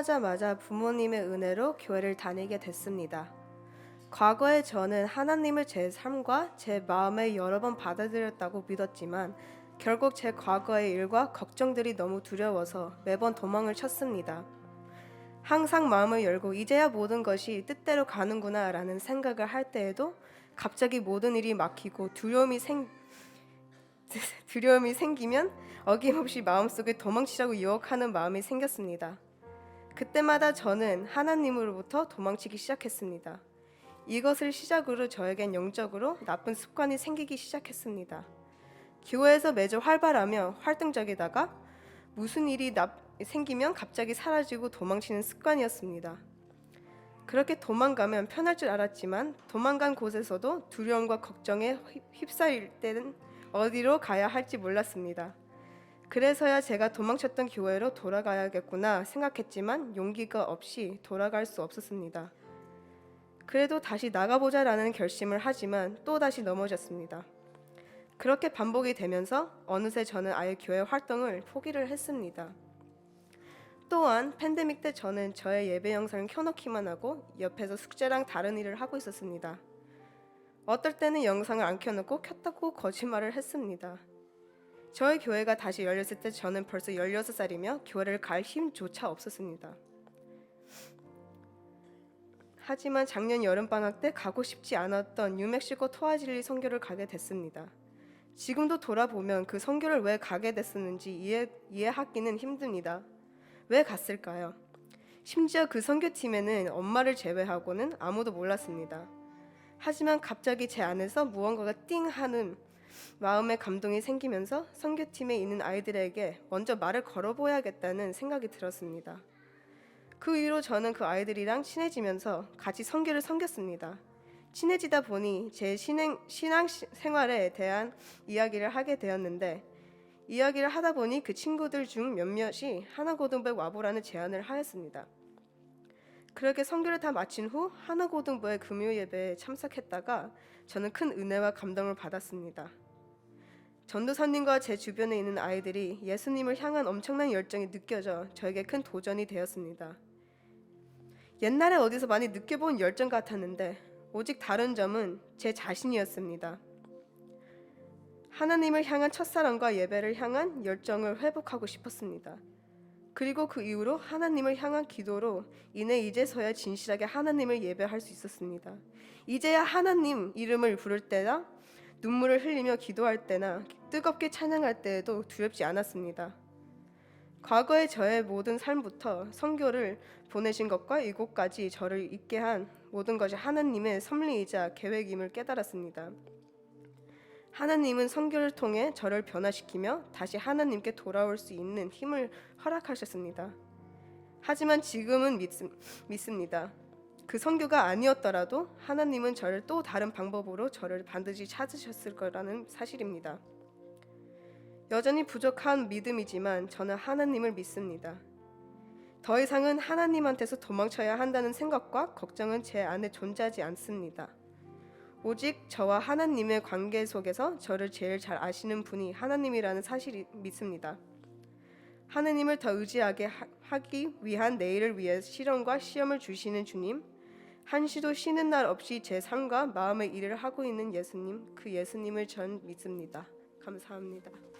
태어나자마자 부모님의 은혜로 교회를 다니게 됐습니다. 과거에 저는 하나님을 제 삶과 제 마음에 여러 번 받아들였다고 믿었지만 결국 제 과거의 일과 걱정들이 너무 두려워서 매번 도망을 쳤습니다. 항상 마음을 열고 이제야 모든 것이 뜻대로 가는구나 라는 생각을 할 때에도 갑자기 모든 일이 막히고 두려움이 생기면 어김없이 마음속에 도망치려고 유혹하는 마음이 생겼습니다. 그때마다 저는 하나님으로부터 도망치기 시작했습니다. 이것을 시작으로 저에겐 영적으로 나쁜 습관이 생기기 시작했습니다. 교회에서 매주 활발하며 활동적이다가 무슨 일이 생기면 갑자기 사라지고 도망치는 습관이었습니다. 그렇게 도망가면 편할 줄 알았지만 도망간 곳에서도 두려움과 걱정에 휩싸일 때는 어디로 가야 할지 몰랐습니다. 그래서야 제가 도망쳤던 교회로 돌아가야겠구나 생각했지만 용기가 없이 돌아갈 수 없었습니다. 그래도 다시 나가보자라는 결심을 하지만 또 다시 넘어졌습니다. 그렇게 반복이 되면서 어느새 저는 아예 교회 활동을 포기를 했습니다. 또한 팬데믹 때 저는 저의 예배 영상을 켜놓기만 하고 옆에서 숙제랑 다른 일을 하고 있었습니다. 어떨 때는 영상을 안 켜놓고 켰다고 거짓말을 했습니다. 저희 교회가 다시 열렸을 때 저는 벌써 16살이며 교회를 갈 힘조차 없었습니다. 하지만 작년 여름방학 때 가고 싶지 않았던 뉴멕시코 토아질리 선교를 가게 됐습니다. 지금도 돌아보면 그 선교를 왜 가게 됐었는지 이해하기는 힘듭니다. 왜 갔을까요? 심지어 그 선교팀에는 엄마를 제외하고는 아무도 몰랐습니다. 하지만 갑자기 제 안에서 무언가가 띵 하는 마음의 감동이 생기면서 선교팀에 있는 아이들에게 먼저 말을 걸어보야겠다는 생각이 들었습니다. 그 이후로 저는 그 아이들이랑 친해지면서 같이 선교를 섬겼습니다. 친해지다 보니 제 신앙 생활에 대한 이야기를 하게 되었는데 이야기를 하다 보니 그 친구들 중 몇몇이 하나고등부에 와보라는 제안을 하였습니다. 그렇게 선교를 다 마친 후 하나고등부의 금요 예배에 참석했다가 저는 큰 은혜와 감동을 받았습니다. 전도사님과 제 주변에 있는 아이들이 예수님을 향한 엄청난 열정이 느껴져 저에게 큰 도전이 되었습니다. 옛날에 어디서 많이 느껴본 열정 같았는데 오직 다른 점은 제 자신이었습니다. 하나님을 향한 첫사랑과 예배를 향한 열정을 회복하고 싶었습니다. 그리고 그 이후로 하나님을 향한 기도로 인해 이제서야 진실하게 하나님을 예배할 수 있었습니다. 이제야 하나님 이름을 부를 때나 눈물을 흘리며 기도할 때나 뜨겁게 찬양할 때에도 두렵지 않았습니다. 과거의 저의 모든 삶부터 선교를 보내신 것과 이곳까지 저를 있게 한 모든 것이 하나님의 섭리이자 계획임을 깨달았습니다. 하나님은 선교를 통해 저를 변화시키며 다시 하나님께 돌아올 수 있는 힘을 허락하셨습니다. 하지만 지금은 믿습니다. 그 선교가 아니었더라도 하나님은 저를 또 다른 방법으로 저를 반드시 찾으셨을 거라는 사실입니다. 여전히 부족한 믿음이지만 저는 하나님을 믿습니다. 더 이상은 하나님한테서 도망쳐야 한다는 생각과 걱정은 제 안에 존재하지 않습니다. 오직 저와 하나님의 관계 속에서 저를 제일 잘 아시는 분이 하나님이라는 사실을 믿습니다. 하나님을 더 의지하게 하기 위한 내일을 위해 시련과 시험을 주시는 주님, 한시도 쉬는 날 없이 제 삶과 마음의 일을 하고 있는 예수님, 그 예수님을 전 믿습니다. 감사합니다.